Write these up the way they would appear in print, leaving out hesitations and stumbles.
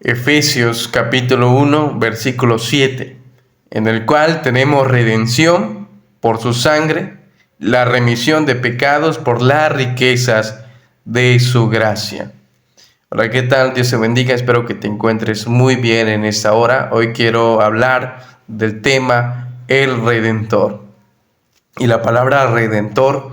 Efesios capítulo 1, versículo 7, en el cual tenemos redención por su sangre, la remisión de pecados por las riquezas de su gracia. Hola, ¿qué tal? Dios te bendiga, espero que te encuentres muy bien en esta hora. Hoy quiero hablar del tema el Redentor. Y la palabra Redentor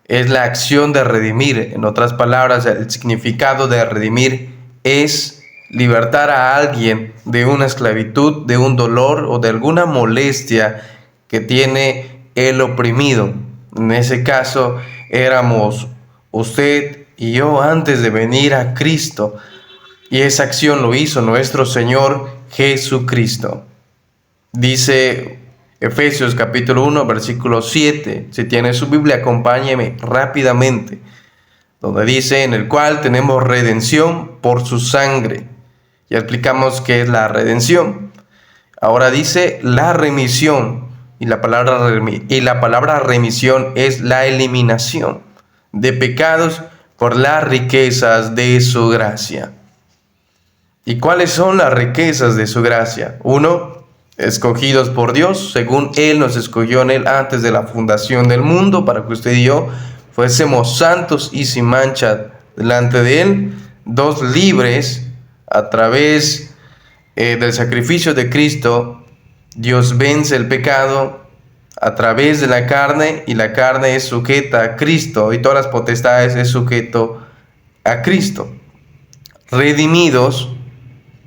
es la acción de redimir. En otras palabras, el significado de redimir es libertar a alguien de una esclavitud, de un dolor o de alguna molestia que tiene el oprimido. En ese caso, éramos usted y yo antes de venir a Cristo. Y esa acción lo hizo nuestro Señor Jesucristo. Dice Efesios capítulo 1, versículo 7. Si tiene su Biblia, acompáñeme rápidamente. Donde dice, en el cual tenemos redención por su sangre. Ya explicamos qué es la redención. Ahora dice la remisión. Y la palabra remisión es la eliminación de pecados por las riquezas de su gracia. ¿Y cuáles son las riquezas de su gracia? 1. Escogidos por Dios, según Él nos escogió en Él antes de la fundación del mundo, para que usted y yo fuésemos santos y sin mancha delante de Él. 2. Libres a través del sacrificio de Cristo. Dios vence el pecado a través de la carne, y la carne es sujeta a Cristo, y todas las potestades es sujeto a Cristo. Redimidos,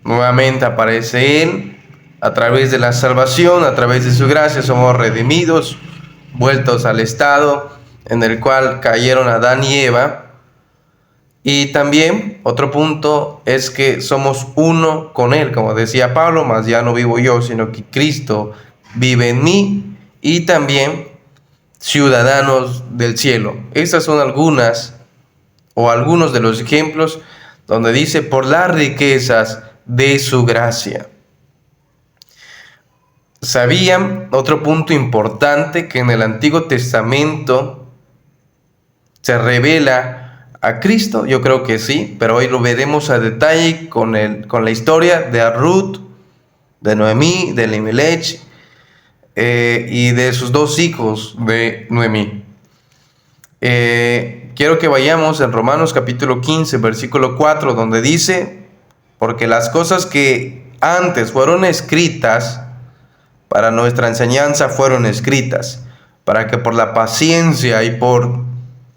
nuevamente aparece Él, a través de la salvación, a través de su gracia somos redimidos, vueltos al estado en el cual cayeron Adán y Eva. Y también otro punto es que somos uno con Él, como decía Pablo, mas ya no vivo yo, sino que Cristo vive en mí. Y también ciudadanos del cielo. Estas son algunos de los ejemplos donde dice por las riquezas de su gracia. ¿Sabían otro punto importante? Que en el Antiguo Testamento se revela a Cristo. Yo creo que sí, pero hoy lo veremos a detalle con la historia de Ruth, de Noemí, de Elimelech y de sus dos hijos de Noemí. Quiero que vayamos en Romanos capítulo 15, versículo 4, donde dice, porque las cosas que antes fueron escritas para nuestra enseñanza fueron escritas, para que por la paciencia y por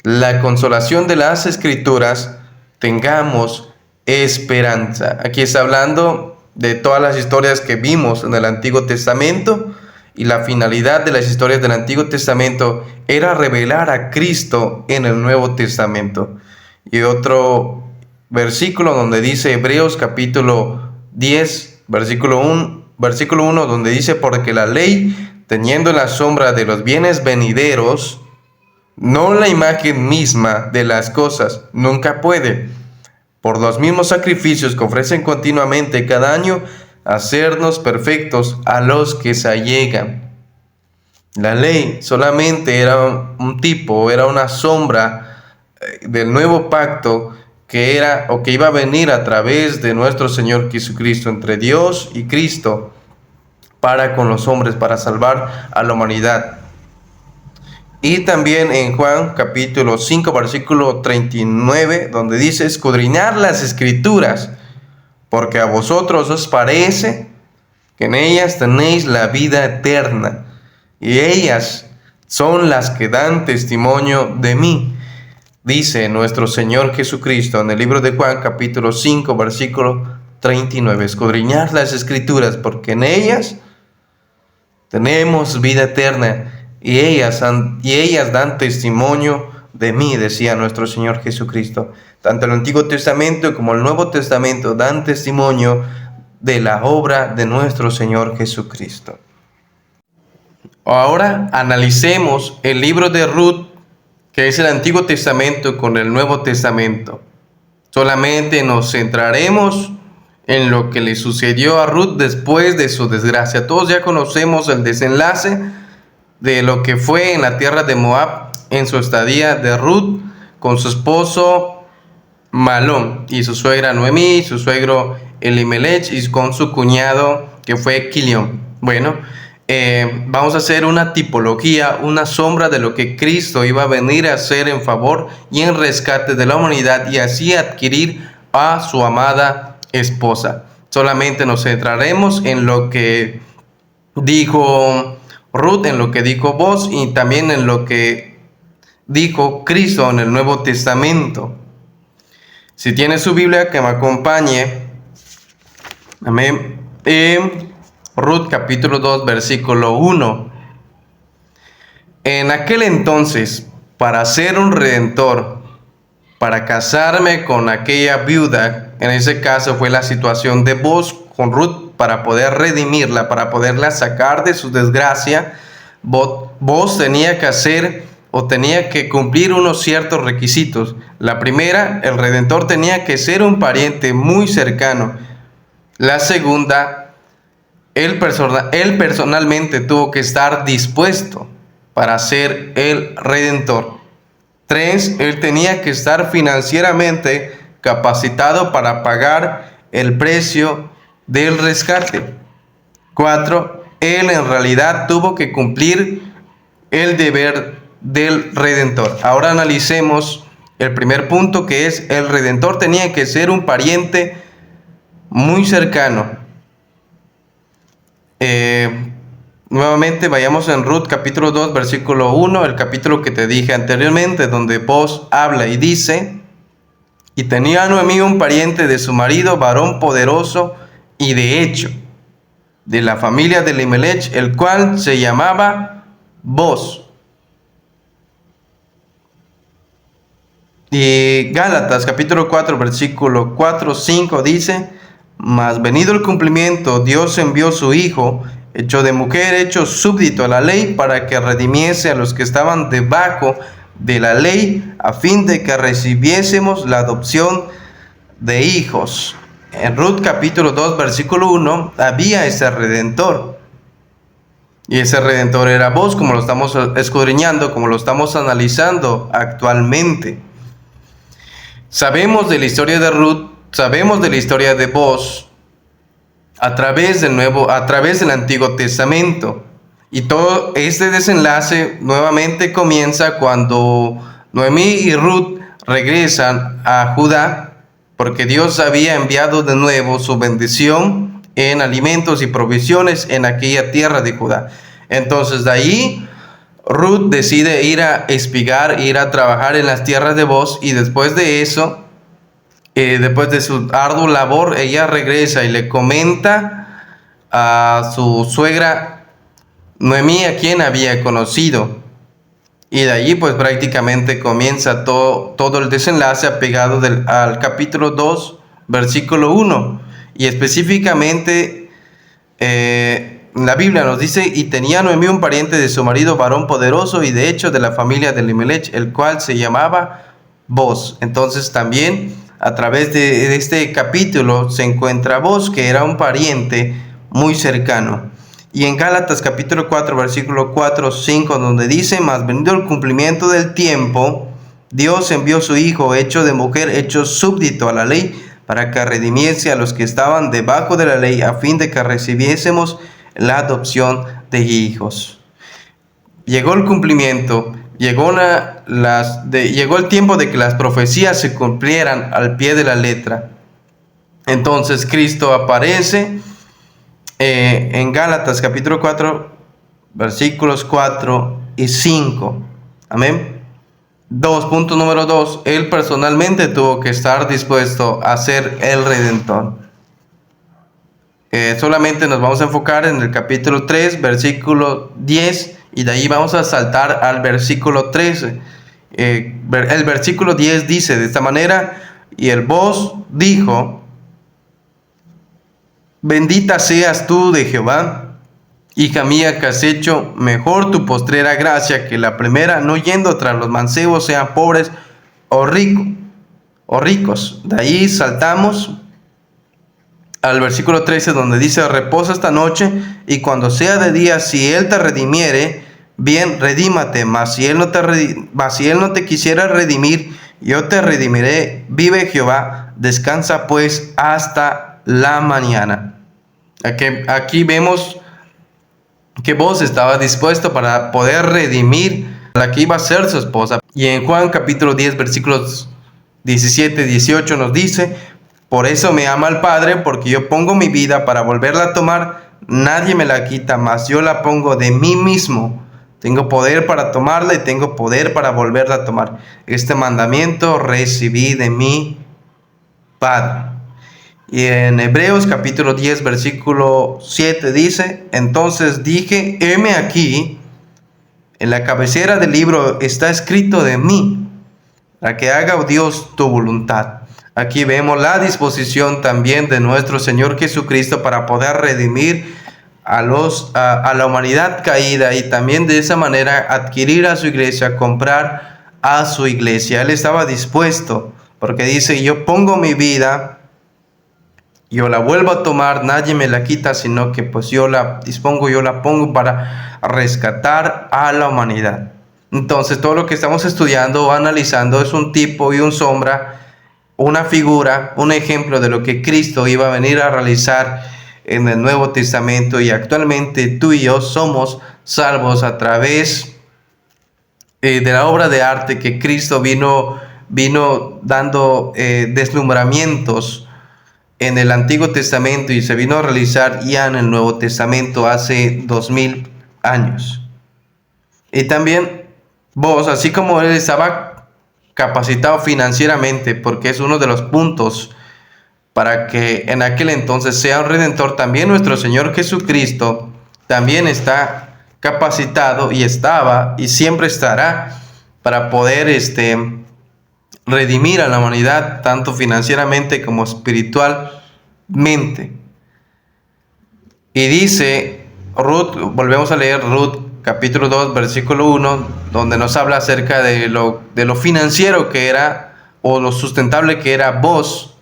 la consolación de las Escrituras tengamos esperanza. Aquí está hablando de todas las historias que vimos en el Antiguo Testamento, y la finalidad de las historias del Antiguo Testamento era revelar a Cristo en el Nuevo Testamento. Y otro versículo donde dice Hebreos capítulo 10, versículo 1, donde dice, porque la ley, teniendo la sombra de los bienes venideros, no la imagen misma de las cosas, nunca puede, por los mismos sacrificios que ofrecen continuamente cada año, hacernos perfectos a los que se allegan. La ley solamente era un tipo, era una sombra del nuevo pacto que era o que iba a venir a través de nuestro Señor Jesucristo, entre Dios y Cristo, para con los hombres, para salvar a la humanidad. Y también en Juan capítulo 5, versículo 39, donde dice, escudriñar las Escrituras, porque a vosotros os parece que en ellas tenéis la vida eterna, y ellas son las que dan testimonio de mí, dice nuestro Señor Jesucristo en el libro de Juan capítulo 5, versículo 39. Escudriñar las Escrituras, porque en ellas tenemos vida eterna, y ellas dan testimonio de mí, decía nuestro Señor Jesucristo. Tanto el Antiguo Testamento como el Nuevo Testamento dan testimonio de la obra de nuestro Señor Jesucristo. Ahora analicemos el libro de Ruth, que es el Antiguo Testamento, con el Nuevo Testamento. Solamente nos centraremos en lo que le sucedió a Ruth después de su desgracia. Todos ya conocemos el desenlace de lo que fue en la tierra de Moab en su estadía de Ruth con su esposo Malón, y su suegra Noemí, su suegro Elimelech, y con su cuñado que fue Quilión. Bueno, vamos a hacer una tipología, una sombra de lo que Cristo iba a venir a hacer en favor y en rescate de la humanidad, y así adquirir a su amada esposa. Solamente nos centraremos en lo que dijo Ruth, en lo que dijo Boaz, y también en lo que dijo Cristo en el Nuevo Testamento. Si tiene su Biblia, que me acompañe. Amén. Ruth capítulo 2, versículo 1. En aquel entonces, para ser un redentor, para casarme con aquella viuda, en ese caso fue la situación de Boaz con Ruth, para poder redimirla, para poderla sacar de su desgracia, Boaz tenía que hacer o tenía que cumplir unos ciertos requisitos. La primera, el redentor tenía que ser un pariente muy cercano. La segunda, él personalmente tuvo que estar dispuesto para ser el redentor. 3, él tenía que estar financieramente capacitado para pagar el precio del rescate. 4, él en realidad tuvo que cumplir el deber del redentor. Ahora analicemos el primer punto, que es el redentor tenía que ser un pariente muy cercano. Nuevamente vayamos en Ruth capítulo 2 versículo 1, el capítulo que te dije anteriormente, donde Boaz habla y dice: y tenía Noemí un pariente de su marido, varón poderoso y de hecho, de la familia de Elimelech, el cual se llamaba Boaz. Y Gálatas capítulo 4 versículo 4-5 dice: mas venido el cumplimiento, Dios envió su Hijo, hecho de mujer, hecho súbdito a la ley, para que redimiese a los que estaban debajo de la ley, a fin de que recibiésemos la adopción de hijos. En Ruth capítulo 2 versículo 1 había ese redentor, y ese redentor era Boaz, como lo estamos escudriñando, como lo estamos analizando actualmente. Sabemos de la historia de Ruth, sabemos de la historia de Boaz a través del Antiguo Testamento. Y todo este desenlace nuevamente comienza cuando Noemí y Ruth regresan a Judá, porque Dios había enviado de nuevo su bendición en alimentos y provisiones en aquella tierra de Judá. Entonces de ahí Ruth decide ir a espigar, ir a trabajar en las tierras de Boaz, y después de eso, después de su ardua labor, ella regresa y le comenta a su suegra Noemí a quien había conocido. Y de allí pues prácticamente comienza todo el desenlace apegado al capítulo 2, versículo 1. Y específicamente la Biblia nos dice: y tenía Noemí un pariente de su marido, varón poderoso y de hecho de la familia de Elimelech, el cual se llamaba Boaz. Entonces también a través de este capítulo se encuentra Boaz, que era un pariente muy cercano. Y en Gálatas capítulo 4 versículo 4-5, donde dice: mas venido el cumplimiento del tiempo, Dios envió su Hijo, hecho de mujer, hecho súbdito a la ley, para que redimiese a los que estaban debajo de la ley, a fin de que recibiésemos la adopción de hijos. Llegó el cumplimiento, llegó el tiempo de que las profecías se cumplieran al pie de la letra. Entonces Cristo aparece en Gálatas capítulo 4 versículos 4 y 5. Amén. Punto número 2, él personalmente tuvo que estar dispuesto a ser el redentor. Solamente nos vamos a enfocar en el capítulo 3 versículo 10, y de ahí vamos a saltar al versículo 13. El versículo 10 dice de esta manera: y el Boaz dijo: bendita seas tú de Jehová, hija mía, que has hecho mejor tu postrera gracia que la primera, no yendo tras los mancebos, sean pobres o ricos. De ahí saltamos al versículo 13, donde dice: reposa esta noche, y cuando sea de día, si él te redimiere, bien, redímate, mas si él no te quisiera redimir, yo te redimiré, vive Jehová, descansa pues hasta la mañana. Aquí vemos que Booz estaba dispuesto para poder redimir a la que iba a ser su esposa. Y en Juan capítulo 10 versículos 17 y 18 nos dice: por eso me ama el Padre, porque yo pongo mi vida para volverla a tomar, nadie me la quita, mas yo la pongo de mí mismo. Tengo poder para tomarla y tengo poder para volverla a tomar. Este mandamiento recibí de mi Padre. Y en Hebreos capítulo 10 versículo 7 dice: entonces dije, heme aquí, en la cabecera del libro está escrito de mí, para que haga, oh Dios, tu voluntad. Aquí vemos la disposición también de nuestro Señor Jesucristo para poder redimir a la humanidad caída, y también de esa manera adquirir a su iglesia, comprar a su iglesia. Él estaba dispuesto, porque dice: yo pongo mi vida, yo la vuelvo a tomar, nadie me la quita, sino que pues yo la dispongo, yo la pongo para rescatar a la humanidad. Entonces todo lo que estamos estudiando o analizando es un tipo y un sombra, una figura, un ejemplo de lo que Cristo iba a venir a realizar en el Nuevo Testamento. Y actualmente tú y yo somos salvos a través de la obra de arte que Cristo vino dando deslumbramientos en el Antiguo Testamento, y se vino a realizar ya en el Nuevo Testamento hace 2000 años. Y también Booz, así como él estaba capacitado financieramente, porque es uno de los puntos para que en aquel entonces sea un redentor, también nuestro Señor Jesucristo también está capacitado, y estaba y siempre estará, para poder redimir a la humanidad, tanto financieramente como espiritualmente. Y dice Ruth, volvemos a leer Ruth capítulo 2 versículo 1, donde nos habla acerca de lo financiero que era, o lo sustentable que era Booz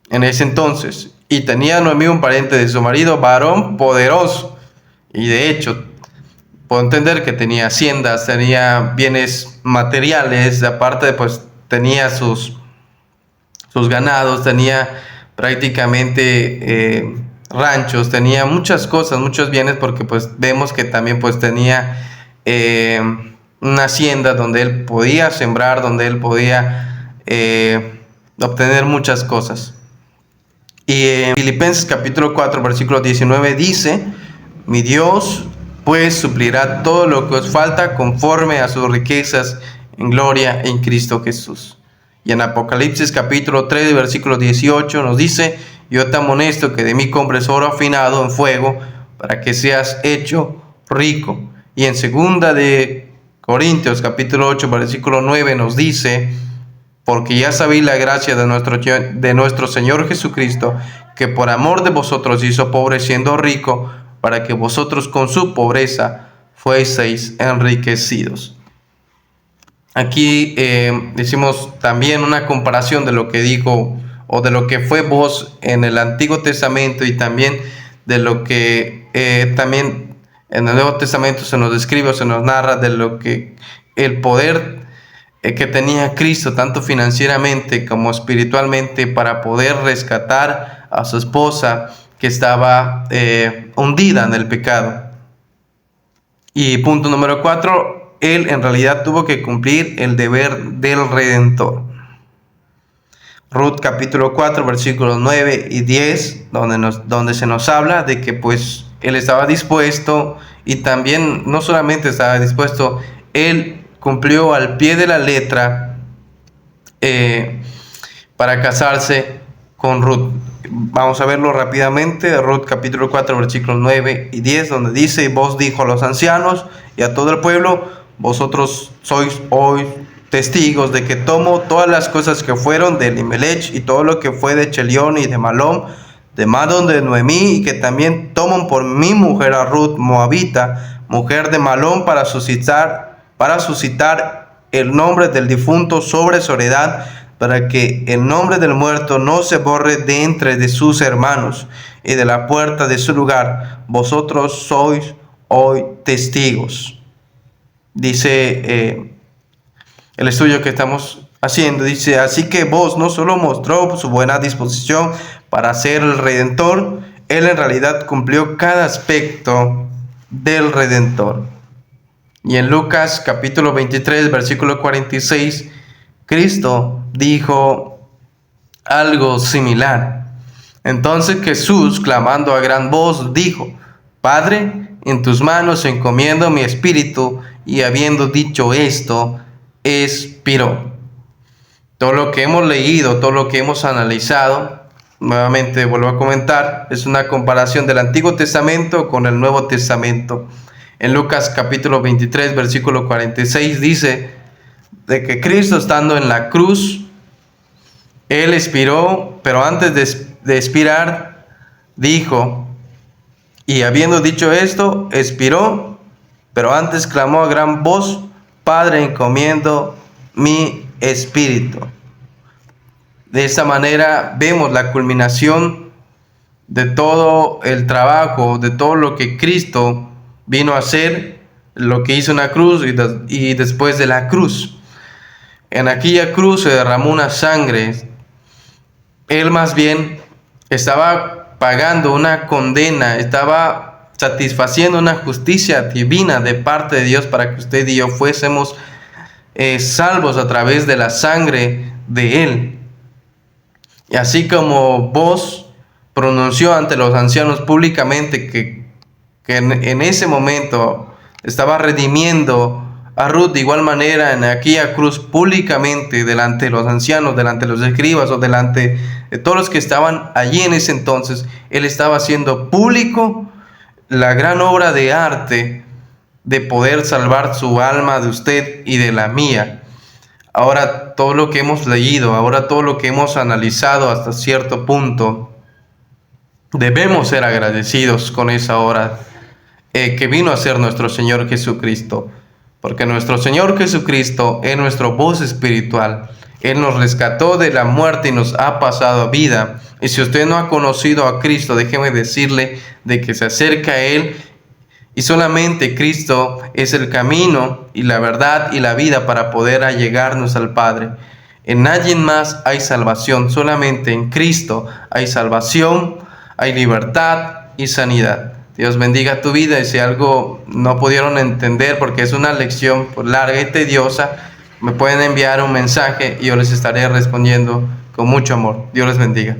en ese entonces. Y tenía Noemí un pariente de su marido, varón poderoso, y de hecho puedo entender que tenía haciendas, tenía bienes materiales, aparte de pues tenía sus ganados, tenía prácticamente ranchos, tenía muchas cosas, muchos bienes, porque pues vemos que también pues tenía una hacienda donde él podía sembrar, donde él podía obtener muchas cosas. Y en Filipenses capítulo 4 versículo 19 dice: mi Dios pues suplirá todo lo que os falta conforme a sus riquezas en gloria en Cristo Jesús. Y en Apocalipsis capítulo 3 versículo 18 nos dice: yo te amonesto que de mí compres oro afinado en fuego, para que seas hecho rico. Y en segunda de Corintios capítulo 8 versículo 9 nos dice: porque ya sabéis la gracia de nuestro Señor Jesucristo, que por amor de vosotros hizo pobre siendo rico, para que vosotros con su pobreza fueseis enriquecidos. Aquí decimos también una comparación de lo que dijo, o de lo que fue Booz en el Antiguo Testamento, y también de lo que también en el Nuevo Testamento se nos describe o se nos narra, de lo que el poder que tenía Cristo, tanto financieramente como espiritualmente, para poder rescatar a su esposa que estaba hundida en el pecado. Y punto número 4, él en realidad tuvo que cumplir el deber del Redentor. Ruth capítulo 4 versículos 9 y 10, donde se nos habla de que pues él estaba dispuesto, y también no solamente estaba dispuesto, él cumplió al pie de la letra para casarse con Ruth. Vamos a verlo rápidamente. Ruth capítulo 4 versículos 9 y 10, donde dice: y Booz dijo a los ancianos y a todo el pueblo: vosotros sois hoy testigos de que tomo todas las cosas que fueron de Elimelech, y todo lo que fue de Chelión y de Malón, de Madón, de Noemí, y que también toman por mi mujer a Ruth moabita, mujer de Malón, para suscitar el nombre del difunto sobre su heredad, para que el nombre del muerto no se borre de entre de sus hermanos, y de la puerta de su lugar vosotros sois hoy testigos. Dice el estudio que estamos haciendo. Dice, así que vos no solo mostró su buena disposición para ser el Redentor, Él en realidad cumplió cada aspecto del Redentor. Y en Lucas capítulo 23, versículo 46, Cristo dijo algo similar. Entonces Jesús, clamando a gran voz, dijo, Padre, en tus manos encomiendo mi espíritu, y habiendo dicho esto, expiró. Todo lo que hemos leído, todo lo que hemos analizado, nuevamente vuelvo a comentar, es una comparación del Antiguo Testamento con el Nuevo Testamento. En Lucas capítulo 23, versículo 46 dice de que Cristo, estando en la cruz, Él expiró, pero antes de expirar dijo, y habiendo dicho esto, expiró, pero antes clamó a gran voz, Padre, encomiendo mi espíritu. De esta manera vemos la culminación de todo el trabajo, de todo lo que Cristo vino a hacer, lo que hizo en la cruz y después de la cruz. En aquella cruz se derramó una sangre. Él más bien estaba pagando una condena, estaba satisfaciendo una justicia divina de parte de Dios para que usted y yo fuésemos salvos a través de la sangre de Él. Y así como vos pronunció ante los ancianos públicamente que en ese momento estaba redimiendo a Ruth, de igual manera en aquella cruz públicamente delante de los ancianos, delante de los escribas o delante de todos los que estaban allí en ese entonces, Él estaba haciendo público la gran obra de arte de poder salvar su alma de usted y de la mía. Ahora todo lo que hemos leído, ahora todo lo que hemos analizado hasta cierto punto, debemos ser agradecidos con esa obra que vino a ser nuestro Señor Jesucristo, porque nuestro Señor Jesucristo es nuestro voz espiritual. Él nos rescató de la muerte y nos ha pasado a vida. Y si usted no ha conocido a Cristo, déjeme decirle de que se acerque a Él, y solamente Cristo es el camino y la verdad y la vida para poder allegarnos al Padre. En nadie más hay salvación, solamente en Cristo hay salvación, hay libertad y sanidad. Dios bendiga tu vida, y si algo no pudieron entender porque es una lección larga y tediosa, me pueden enviar un mensaje y yo les estaré respondiendo con mucho amor. Dios les bendiga.